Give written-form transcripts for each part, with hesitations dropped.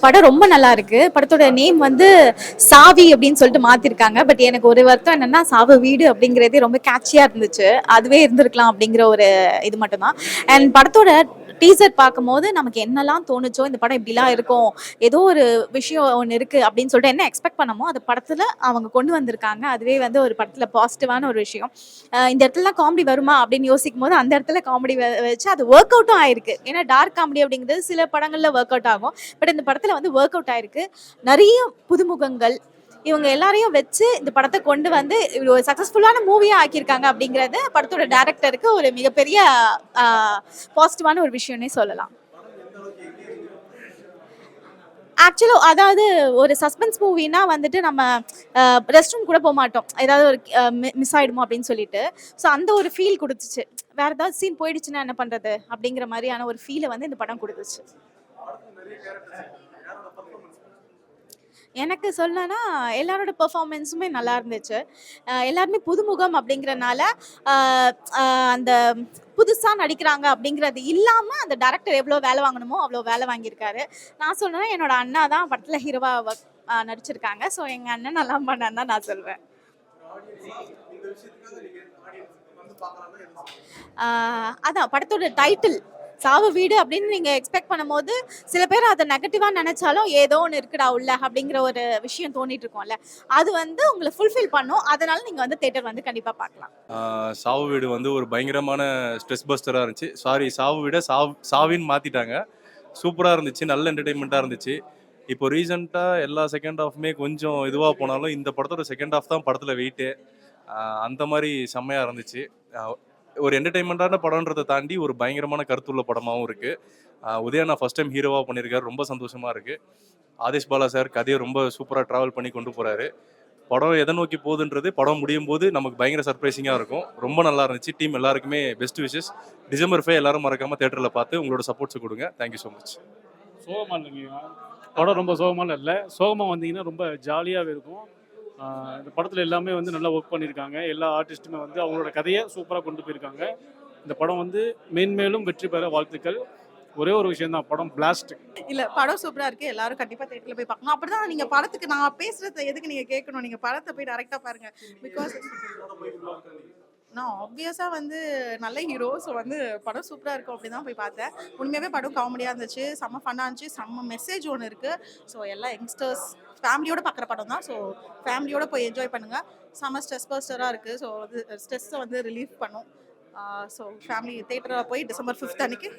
படம் ரொம்ப நல்லா இருக்கு. படத்தோட நேம் வந்து சாவி அப்படின்னு சொல்லிட்டு மாத்திருக்காங்க. பட் எனக்கு ஒரு வருத்தம் என்னன்னா, சாவு வீடு அப்படிங்கிறதே ரொம்ப கேட்சியா இருந்துச்சு. அதுவே இருந்திருக்கலாம் அப்படிங்கிற ஒரு இது மட்டும் தான். அண்ட் படத்தோட டீசர் பார்க்கும்போது நமக்கு என்னெல்லாம் தோணுச்சோ, இந்த படம் இப்படிலாம் இருக்கும். ஏதோ ஒரு விஷயம் ஒண்ணு இருக்கு அப்படின்னு சொல்லிட்டு என்ன எக்ஸ்பெக்ட் பண்ணமோ, அது படத்துல அவங்க கொண்டு வந்திருக்காங்க. அதுவே வந்து ஒரு படத்துல பாசிட்டிவான ஒரு விஷயம். இந்த இடத்துலலாம் காமெடி வருமா அப்படின்னு யோசிக்கும்போது, அந்த இடத்துல காமெடி வச்சு அது ஒர்க் அவுட்டும் ஆயிருக்கு. ஏன்னா டார்க் காமெடி அப்படிங்கிறது சில படங்கள்ல ஒர்க் அவுட் ஆகும். பட் இந்த படத்துல வந்து ஒர்க் அவுட் ஆயிருக்கு. நிறைய புதுமுகங்கள் இவங்க எல்லாரையும் வச்சு இந்த படத்தை கொண்டு வந்து ஒரு சக்சஸ்ஃபுல்லான மூவியா ஆக்கியிருக்காங்க அப்படிங்கறது படத்தோட டைரக்டருக்கு ஒரு மிகப்பெரிய பாசிட்டிவான ஒரு விஷயம்னே சொல்லலாம். ஆக்சுவலா அதாவது ஒரு சஸ்பென்ஸ் மூவினா வந்துட்டு நம்ம ரெஸ்ட் ரூம் கூட போக மாட்டோம், ஏதாவது ஒரு மிஸ் ஆயிடுமோ அப்படின்னு சொல்லிட்டு. ஸோ அந்த ஒரு ஃபீல் கொடுத்துச்சு. வேற ஏதாவது சீன் போயிடுச்சுன்னா என்ன பண்றது அப்படிங்கிற மாதிரியான ஒரு ஃபீலை வந்து இந்த படம் கொடுத்துச்சு. எனக்கு சொல்லனா எல்லாரோட பெர்ஃபார்மன்ஸுமே நல்லா இருந்துச்சு. எல்லாருமே புதுமுகம் அப்படிங்கிறனால அந்த புதுசா நடிக்கிறாங்க அப்படிங்கிறது இல்லாம அந்த டைரக்டர் எவ்வளோ வேலை வாங்கணுமோ அவ்வளோ வேலை வாங்கியிருக்காரு. நான் சொல்லணும்னா என்னோட அண்ணா தான் படத்துல ஹீரோவா நடிச்சிருக்காங்க. ஸோ எங்க அண்ணன் நல்லா பண்ணான்னு தான் நான் சொல்வேன். அதான் படத்தோட டைட்டில் சாவு வீடு அப்படின்னு நீங்க எக்ஸ்பெக்ட் பண்ணும்போது சில பேர் அதை நெகட்டிவா நினைச்சாலும் ஏதோ ஒன்று இருக்குடா உள்ள அப்படிங்கிற ஒரு விஷயம் தோணிட்டு இருக்கோம்ல, அது வந்து உங்களை ஃபுல்ஃபில் பண்ணும். அதனால நீங்க வந்து தேட்டர் வந்து கண்டிப்பா பார்க்கலாம். சாவு வீடு வந்து ஒரு பயங்கரமான ஸ்ட்ரெஸ் பஸ்டராக இருந்துச்சு. சாரி, சாவு வீட சாவின்னு மாற்றிட்டாங்க. சூப்பராக இருந்துச்சு, நல்ல என்டர்டெயின்மெண்ட்டாக இருந்துச்சு. இப்போ ரீசெண்டாக எல்லா செகண்ட் ஹாஃப்மே கொஞ்சம் இதுவாக போனாலும் இந்த படத்தோட செகண்ட் ஹாஃப் தான் படத்தில் வெயிட்டு. அந்த மாதிரி செம்மையாக இருந்துச்சு. ஒரு என்டர்டெயின்மெண்ட்டான படம்ன்றதை தாண்டி ஒரு பயங்கரமான கருத்துள்ள படமாகவும் இருக்குது. உதயண்ணா ஃபர்ஸ்ட் டைம் ஹீரோவாக பண்ணியிருக்காரு, ரொம்ப சந்தோஷமாக இருக்குது. ஆதேஷ் பாலா சார் கதையை ரொம்ப சூப்பராக ட்ராவல் பண்ணி கொண்டு போகிறாரு. படம் எதை நோக்கி போகுதுன்றது படம் முடியும் போது நமக்கு பயங்கர சர்ப்ரைசிங்காக இருக்கும். ரொம்ப நல்லா இருந்துச்சு. டீம் எல்லாருக்குமே பெஸ்ட் விஷஸ். டிசம்பர் 5 எல்லாரும் மறக்காமல் தேட்டரில் பார்த்து உங்களோட சப்போர்ட்ஸ் கொடுங்க. Thank you so much. சோகமாக இல்லைங்க, படம் ரொம்ப சோகமாக இல்லை. சோகமாக வந்தீங்கன்னா ரொம்ப ஜாலியாகவே இருக்கும். இந்த படத்தில் எல்லாமே வந்து நல்லா ஒர்க் பண்ணியிருக்காங்க. எல்லா ஆர்டிஸ்ட்டுமே வந்து அவங்களோட கதையை சூப்பராக கொண்டு போயிருக்காங்க. இந்த படம் வந்து மேன்மேலும் வெற்றி பெற வாழ்த்துக்கள். ஒரே ஒரு விஷயம் தான், படம் பிளாஸ்ட். இல்ல படம் சூப்பரா இருக்கு. எல்லாரும் கண்டிப்பா தியேட்டர்ல போய் பார்க்கணும். அப்படிதான் நீங்க படத்துக்கு நான் பேசுறத எதுக்கு நீங்க கேட்கணும்? நீங்க படத்தை போய் டைரக்டா பாருங்க. பிகாஸ் நான் ஆப்வியஸா வந்து நல்ல ஹீரோ. ஸோ வந்து படம் சூப்பரா இருக்கும் அப்படி தான் போய் பார்த்தேன். உண்மையாவே படம் காமெடியா இருந்துச்சு, செம்ம ஃபன்னா இருந்துச்சு, செம்ம மெசேஜ் ஒன்று இருக்கு. ஸோ எல்லா யங்ஸ்டர்ஸ் ஃபேமிலியோட பார்க்குற படம் தான். ஸோ ஃபேமிலியோட போய் என்ஜாய் பண்ணுங்க. செம்ம ஸ்ட்ரெஸ் பஸ்டரா இருக்கு. ஸோ வந்து ஸ்ட்ரெஸ்ஸை வந்து ரிலீஃப் பண்ணும். ஸோ ஃபேமிலி தேட்டரில் போய் டிசம்பர் 5 அன்னைக்கு.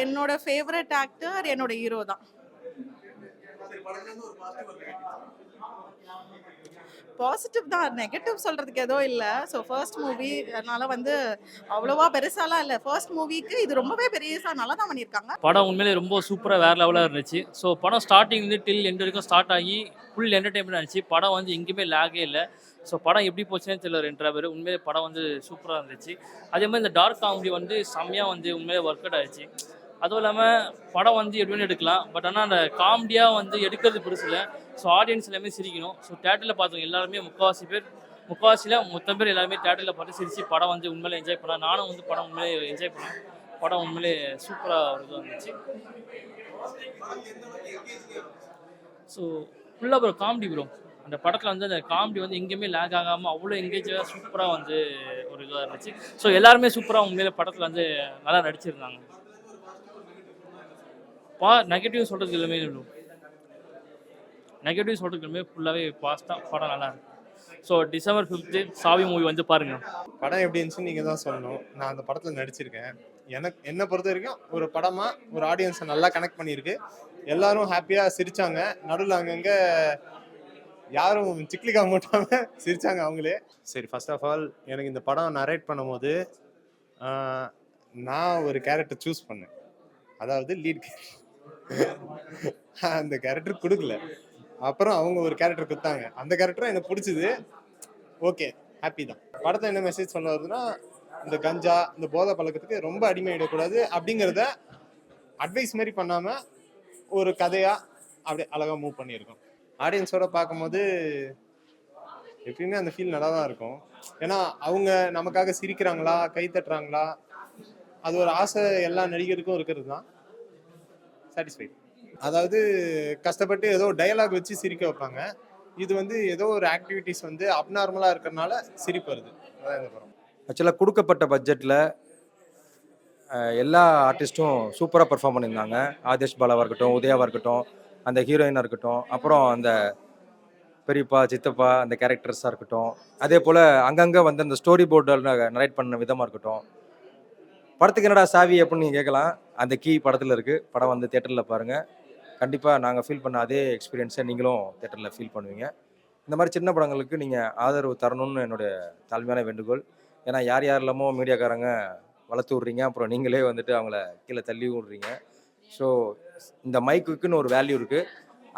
என்னோட ஃபேவரட் ஆக்டர் என்னோட ஹீரோ தான். பாசிட்டிவ் தான், நெகட்டிவ் சொல்றதுக்கு எதுவும் இல்லை. ஸோ ஃபர்ஸ்ட் மூவி அதனால வந்து அவ்வளோவா பெருசாலாம் இல்லை. ஃபர்ஸ்ட் மூவிக்கு இது ரொம்பவே பெருசா நல்லா தான் பண்ணியிருக்காங்க. படம் உண்மையிலே ரொம்ப சூப்பராக வேறு லெவலாக இருந்துச்சு. ஸோ படம் ஸ்டார்டிங்லேருந்து டில் எண்ட் வரைக்கும் ஸ்டார்ட் ஆகி ஃபுல் என்டர்டைன்மெண்ட் ஆச்சு. படம் வந்து எங்கேயுமே லேகே இல்லை. ஸோ படம் எப்படி போச்சுன்னே தெரியல 2 பேர். உண்மையிலே படம் வந்து சூப்பராக இருந்துச்சு. அதே மாதிரி இந்த டார்க் காமெடி வந்து செம்மையாக வந்து உண்மையிலே ஒர்க் அவுட் ஆயிடுச்சு. அதுவும் இல்லாமல் படம் வந்து எப்படின்னு எடுக்கலாம், பட் ஆனால் அந்த காமெடியாக வந்து எடுக்கிறது பெருசு இல்லை. ஸோ ஆடியன்ஸ் எல்லாமே சிரிக்கணும். ஸோ தேட்டரில் பார்த்தவங்க எல்லாருமே முக்கால்வாசியில் மொத்த பேர் எல்லாருமே தேட்டரில் பார்த்து சிரிச்சு படம் வந்து உண்மையிலே என்ஜாய் பண்ணேன். நானும் வந்து படம் உண்மையிலே என்ஜாய் பண்ணேன். படம் உண்மையிலே சூப்பராக ஒரு இதாக இருந்துச்சு. ஸோ ஃபுல்லாக ஒரு காமெடி ப்ரோ. அந்த படத்தில் வந்து அந்த காமெடி வந்து எங்கேயுமே லேக் ஆகாமல் அவ்வளோ எங்கேஜாக சூப்பராக வந்து ஒரு இதாக இருந்துச்சு. ஸோ எல்லாருமே சூப்பராக உண்மையிலே படத்தில் வந்து நல்லா நடிச்சிருந்தாங்க. நெகட்டிவ் சொல்கிறதுக்கு எல்லாமே ப்ரோ, நெகட்டிவ் சொல்கிறதுக்கு எல்லாமே ஃபுல்லாகவே பாஸ்ட்டாக படம் நல்லா இருக்கு. ஸோ டிசம்பர் 5 சாவி மூவி வந்து பாருங்கள். படம் எப்படி இருந்துச்சுன்னு நீங்கள் தான் சொல்லணும். நான் அந்த படத்தில் நடிச்சிருக்கேன். என்னை பொறுத்த வரைக்கும் ஒரு படமாக ஒரு ஆடியன்ஸை நல்லா கனெக்ட் பண்ணியிருக்கு. எல்லாரும் ஹாப்பியாக சிரித்தாங்க. நடுவில் அங்கங்கே யாரும் சிக்லிக்கா மூட்டாமல் சிரித்தாங்க அவங்களே. சரி, ஃபர்ஸ்ட் ஆஃப் ஆல் எனக்கு இந்த படம் நரேட் பண்ணும்போது நான் ஒரு கேரக்டர் சூஸ் பண்ணேன். அதாவது லீட் அந்த கேரக்டர் கொடுக்கல. அப்புறம் அவங்க ஒரு கேரக்டர் கொடுத்தாங்க. அந்த கேரக்டரும் எனக்கு பிடிச்சது. ஓகே, ஹாப்பி தான். படத்தை என்ன மெசேஜ் சொல்ல வருதுன்னா, இந்த கஞ்சா இந்த போதை பழக்கத்துக்கு ரொம்ப அடிமையிடக்கூடாது அப்படிங்கிறத அட்வைஸ் மாதிரி பண்ணாமல் ஒரு கதையாக அப்படியே அழகாக மூவ் பண்ணியிருக்கோம். ஆடியன்ஸோட பார்க்கும்போது எப்பயுமே அந்த ஃபீல் நல்லா தான் இருக்கும். ஏன்னா அவங்க நமக்காக சிரிக்கிறாங்களா, கை தட்டுறாங்களா, அது ஒரு ஆசை எல்லா நடிகருக்கும் இருக்கிறது தான். சாட்டிஸ்ஃபைட். அதாவது கஷ்டப்பட்டு ஏதோ டயலாக் வச்சு சிரிக்க வைப்பாங்க. இது வந்து ஏதோ ஒரு ஆக்டிவிட்டிஸ் வந்து அப்நார்மலாக இருக்கிறனால சிரிப்பு வருது. அதான் இந்த படம். ஆக்சுவலாக கொடுக்கப்பட்ட பட்ஜெட்டில் எல்லா ஆர்டிஸ்ட்டும் சூப்பராக பெர்ஃபார்ம் பண்ணியிருந்தாங்க. ஆதேஷ் பாலாவாக இருக்கட்டும், உதயாவாக இருக்கட்டும், அந்த ஹீரோயினாக இருக்கட்டும், அப்புறம் அந்த பெரியப்பா சித்தப்பா அந்த கேரக்டர்ஸாக இருக்கட்டும், அதே போல் அங்கங்கே வந்து அந்த ஸ்டோரி போர்டில் நரேட் பண்ண விதமாக இருக்கட்டும். படத்துக்கு என்னடா சாவி அப்படின்னு நீங்கள் கேட்கலாம். அந்த கீ படத்தில் இருக்குது. படம் வந்து தேட்டரில் பாருங்கள். கண்டிப்பாக நாங்கள் ஃபீல் பண்ண அதே எக்ஸ்பீரியன்ஸை நீங்களும் தேட்டரில் ஃபீல் பண்ணுவீங்க. இந்த மாதிரி சின்ன படங்களுக்கு நீங்கள் ஆதரவு தரணும்னு என்னுடைய தாழ்மையான வேண்டுகோள். ஏன்னா யார் யாரெல்லாமோ மீடியாக்காரங்க வளர்த்து விட்றீங்க, அப்புறம் நீங்களே வந்துட்டு அவங்கள கீழே தள்ளி விட்றீங்க. ஸோ இந்த மைக்குக்குன்னு ஒரு வேல்யூ இருக்குது.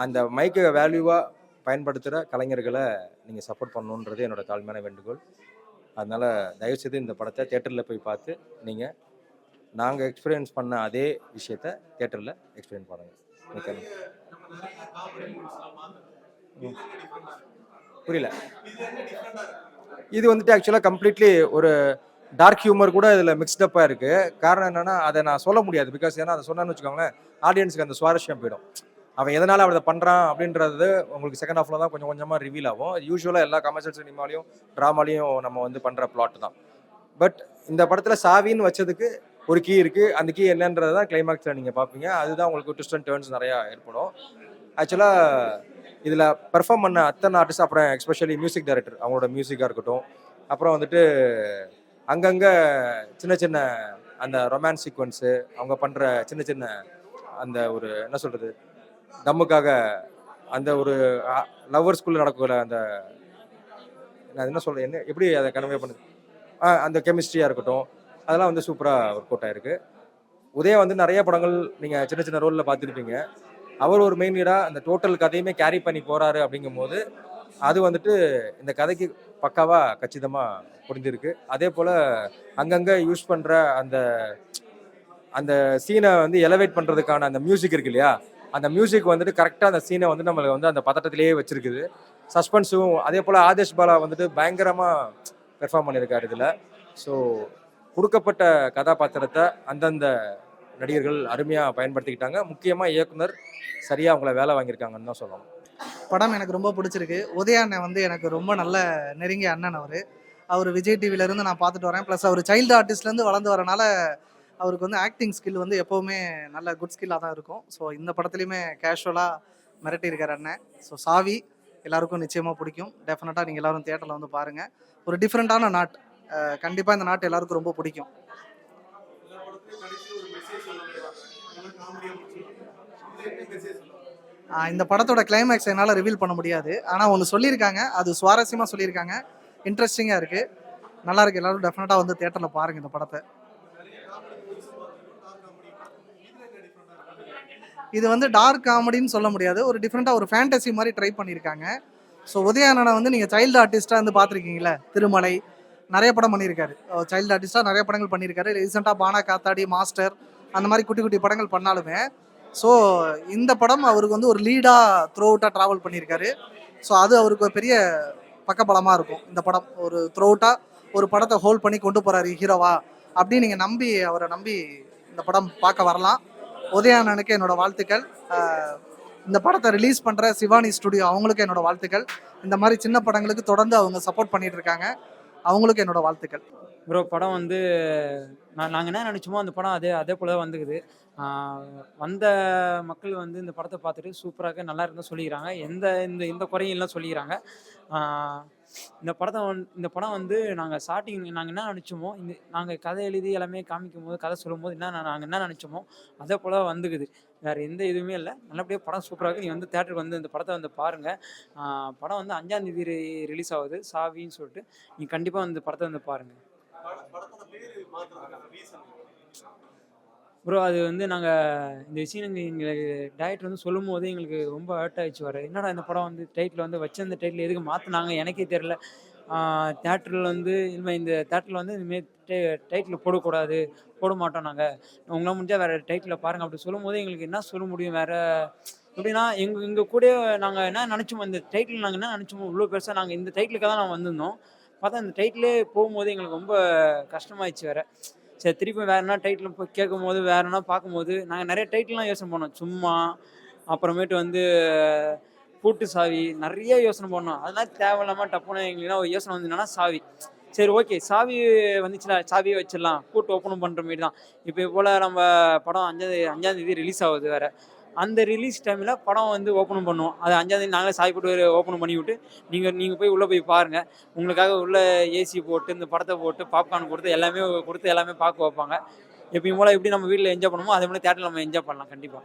அந்த மைக்கை வேல்யூவாக பயன்படுத்துகிற கலைஞர்களை நீங்கள் சப்போர்ட் பண்ணணுன்றது என்னோட தாழ்மையான வேண்டுகோள். அதனால் தயவுசெய்து இந்த படத்தை தேட்டரில் போய் பார்த்து நீங்கள் நாங்கள் எக்ஸ்பீரியன்ஸ் பண்ண அதே விஷயத்த தேட்டரில் எக்ஸ்பீரியன்ஸ் பண்ணுங்கள். புரியல. இது வந்துட்டு ஆக்சுவலாக கம்ப்ளீட்லி ஒரு டார்க் ஹியூமர் கூட இதில் மிக்ஸ்டப்பாக இருக்குது. காரணம் என்னென்னா அதை நான் சொல்ல முடியாது. பிகாஸ் ஏன்னா அதை சொன்னான்னு வச்சுக்கோங்களேன், ஆடியன்ஸுக்கு அந்த சுவாரஸ்யம் போயிடும். அவன் எதனால் அவனை பண்ணுறான் அப்படின்றது உங்களுக்கு செகண்ட் ஹாஃபில் தான் கொஞ்சம் கொஞ்சமாக ரிவீல் ஆகும். யூஸ்வலாக எல்லா கமர்ஷியல் சினிமாலையும் ட்ராமாலையும் நம்ம வந்து பண்ணுற பிளாட் தான். பட் இந்த படத்தில் சாவின்னு வச்சதுக்கு ஒரு கீ இருக்குது. அந்த கீ என்னன்றது தான் கிளைமேக்ஸில் நீங்கள் பார்ப்பீங்க. அதுதான் உங்களுக்கு ட்விஸ்ட் அண்ட் டர்ன்ஸ் நிறையா ஏற்படும். ஆக்சுவலாக இதில் பெர்ஃபார்ம் பண்ண அத்தனை ஆர்டிஸ்ட், அப்புறம் எஸ்பெஷலி மியூசிக் டைரக்டர் அவங்களோட மியூசிக்காக இருக்கட்டும், அப்புறம் வந்துட்டு அங்கங்கே சின்ன சின்ன அந்த ரொமான்ஸ் சீக்வன்ஸு, அவங்க பண்ணுற சின்ன சின்ன அந்த ஒரு என்ன சொல்கிறது தம்முக்காக அந்த ஒரு லவ்வர்ஸ்குள்ளே நடக்கிற அந்த நான் என்ன சொல்கிறேன், என்ன எப்படி அதை கன்வே பண்ணுது, அந்த கெமிஸ்ட்ரியாக இருக்கட்டும், அதெல்லாம் வந்து சூப்பராக ஒர்க் அவுட் ஆகிருக்கு. உதயா வந்து நிறைய படங்கள் நீங்கள் சின்ன சின்ன ரோலில் பார்த்துருப்பீங்க. அவர் ஒரு மெயின் லீடாக அந்த டோட்டல் கதையுமே கேரி பண்ணி போகிறாரு. அப்படிங்கும்போது அது வந்துட்டு இந்த கதைக்கு பக்காவாக கச்சிதமாக புரிஞ்சிருக்கு. அதே போல் அங்கங்கே யூஸ் பண்ணுற அந்த அந்த சீனை வந்து எலவேட் பண்ணுறதுக்கான அந்த மியூசிக் இருக்கு இல்லையா, அந்த மியூசிக் வந்துட்டு கரெக்டாக அந்த சீனை வந்து நம்மளை வந்து அந்த பதட்டத்திலேயே வச்சுருக்குது. சஸ்பென்ஸும் அதே போல் ஆதேஷ் பாலா வந்துட்டு பயங்கரமாக பெர்ஃபார்ம் பண்ணியிருக்காரு இதில். ஸோ கொடுக்கப்பட்ட கதாபாத்திரத்தை அந்தந்த நடிகர்கள் அருமையாக பயன்படுத்திக்கிட்டாங்க. முக்கியமாக இயக்குனர் சரியாக அவங்கள வேலை வாங்கியிருக்காங்கன்னு தான் சொல்லணும். படம் எனக்கு ரொம்ப பிடிச்சிருக்கு. உதயா அண்ணன் வந்து எனக்கு ரொம்ப நல்ல நெருங்கிய அண்ணன். அவர் விஜய் டிவிலேருந்து நான் பார்த்துட்டு வரேன். ப்ளஸ் அவர் சைல்டு ஆர்டிஸ்ட்லேருந்து வளர்ந்து வரனால அவருக்கு வந்து ஆக்டிங் ஸ்கில் வந்து எப்போவுமே நல்ல குட் ஸ்கில்லாக தான் இருக்கும். ஸோ இந்த படத்துலையுமே கேஷுவலாக மிரட்டியிருக்கார் அண்ணன். ஸோ சாவி எல்லாருக்கும் நிச்சயமாக பிடிக்கும். டெஃபினட்டாக நீங்கள் எல்லோரும் தியேட்டரில் வந்து பாருங்கள். ஒரு டிஃப்ரெண்ட்டான நாட். கண்டிப்பாக இந்த நாட்டு எல்லாருக்கும் ரொம்ப பிடிக்கும். இந்த படத்தோட கிளைமேக்ஸ் என்னால் ரிவீல் பண்ண முடியாது. ஆனால் ஒன்று சொல்லியிருக்காங்க, அது சுவாரஸ்யமாக சொல்லியிருக்காங்க, இன்ட்ரெஸ்டிங்காக இருக்குது, நல்லா இருக்குது. எல்லோரும் டெஃபினட்டாக வந்து தியேட்டரில் பாருங்கள் இந்த படத்தை. இது வந்து டார்க் காமெடின்னு சொல்ல முடியாது, ஒரு டிஃப்ரெண்ட்டாக ஒரு ஃபேண்டசி மாதிரி ட்ரை பண்ணியிருக்காங்க. ஸோ உதயானனை வந்து நீங்கள் சைல்டு ஆர்டிஸ்ட்டாக வந்து பார்த்துருக்கீங்களே, திருமலை நிறைய படம் பண்ணியிருக்காரு. சைல்டு ஆர்டிஸ்ட்டாக நிறைய படங்கள் பண்ணியிருக்காரு. ரீசெண்டாக பானா காத்தாடி, மாஸ்டர் அந்த மாதிரி குட்டி குட்டி படங்கள் பண்ணாலுமே ஸோ இந்த படம் அவருக்கு வந்து ஒரு லீடாக த்ரூ அவுட்டாக ட்ராவல் பண்ணியிருக்காரு. ஸோ அது அவருக்கு ஒரு பெரிய பக்கபலமாக இருக்கும். இந்த படம் ஒரு த்ரூ அவுட்டாக ஒரு படத்தை ஹோல்ட் பண்ணி கொண்டு போகிறாரு ஹீரோவா அப்படின்னு நீங்கள் நம்பி அவரை நம்பி இந்த படம் பார்க்க வரலாம். உதயானனுக்கு என்னோட வாழ்த்துக்கள். இந்த படத்தை ரிலீஸ் பண்ணுற சிவானி ஸ்டுடியோ அவங்களுக்கு என்னோட வாழ்த்துக்கள். இந்த மாதிரி சின்ன படங்களுக்கு தொடர்ந்து அவங்க சப்போர்ட் பண்ணிட்டு இருக்காங்க, அவங்களுக்கு என்னோட வாழ்த்துக்கள். ப்ரோ படம் வந்து நாங்கள் என்ன நினச்சோமோ அந்த படம் அதே போல் தான் வந்துக்குது. வந்த மக்கள் வந்து இந்த படத்தை பார்த்துட்டு சூப்பராக நல்லா இருந்தால் சொல்லிக்கிறாங்க. இந்த குறையும் இல்லை சொல்லிக்கிறாங்க. இந்த படம் வந்து நாங்கள் ஸ்டார்டிங் நாங்கள் என்ன நினச்சோமோ, நாங்கள் கதை எழுதி எல்லாமே காமிக்கும் போது, கதை சொல்லும் போது நாங்கள் என்ன நினச்சோமோ அதே போல் வந்துக்குது. வேறு எந்த இதுவுமே இல்லை. நல்லபடியாக படம் சூப்பராக. நீங்கள் வந்து தேட்டருக்கு வந்து இந்த படத்தை வந்து பாருங்கள். படம் வந்து 5ஆம் தேதி ரிலீஸ் ஆகுது, சாவின்னு சொல்லிட்டு. நீங்கள் கண்டிப்பாக வந்து படத்தை வந்து பாருங்கள். ப்ரோ அது வந்து நாங்கள் இந்த விஷயம் எங்களுக்கு டைரக்டர் வந்து சொல்லும் போது எங்களுக்கு ரொம்ப ஹர்ட் ஆகிடுச்சு. என்னடா இந்த படம் வந்து டைட்டில் வந்து வச்சிருந்த டைட்டில் எதுக்கு மாற்றினாங்க எனக்கே தெரில. தேட்டரில் வந்து இனிமேல் இந்த தேட்டரில் வந்து இனிமேல் டைட்டில் போடக்கூடாது, போட மாட்டோம் நாங்கள், உங்களால் முடிஞ்சால் வேறு டைட்டில் பாருங்கள் அப்படி சொல்லும் போது எங்களுக்கு என்ன சொல்ல முடியும் வேறு. எப்படின்னா எங்கள் கூட நாங்கள் என்ன நினச்சோமோ, இந்த டைட்டில் நாங்கள் என்ன நினச்சோமோ இவ்வளோ பெருசாக நாங்கள் இந்த டைட்டிலுக்காக தான் நாங்கள் வந்திருந்தோம். பார்த்தா இந்த டைட்டிலே போகும்போது எங்களுக்கு ரொம்ப கஷ்டமாயிடுச்சு வேறு. சரி திருப்பி வேற என்ன டைட்டில் போய் கேட்கும் போது வேற என்ன பார்க்கும்போது நாங்கள் நிறைய டைட்டில்லாம் யோசனை பண்ணோம். சும்மா, அப்புறமேட்டு வந்து பூட்டு சாவி, நிறைய யோசனை பண்ணோம். அதெல்லாம் தேவையில்லாமல் டப்புன்னு எங்களுக்கு ஒரு யோசனை வந்து என்னன்னா சாவி. சரி ஓகே, சாவி வந்துச்சுன்னா சாவியே வச்சிடலாம், பூட்டு ஓப்பன் பண்ணுற மாரி தான். இப்போ போல் நம்ம படம் 5ஆம் தேதி ரிலீஸ் ஆகுது வேறு. அந்த ரிலீஸ் டைமில் படம் வந்து ஓப்பன் பண்ணுவோம். அது 5ஆம் தேதி நாங்களே சாவி போட்டு ஓப்பன் பண்ணி விட்டு நீங்கள் போய் உள்ளே போய் பாருங்கள். உங்களுக்காக உள்ள ஏசி போட்டு இந்த படத்தை போட்டு பாப்கார்ன் கொடுத்து எல்லாமே பார்க்க வைப்பாங்க. எப்பயும் போல் எப்படி நம்ம வீட்டில் என்ஜாய் பண்ணுமோ அதே மாதிரி தேட்டரில் நம்ம என்ஜாய் பண்ணலாம் கண்டிப்பாக.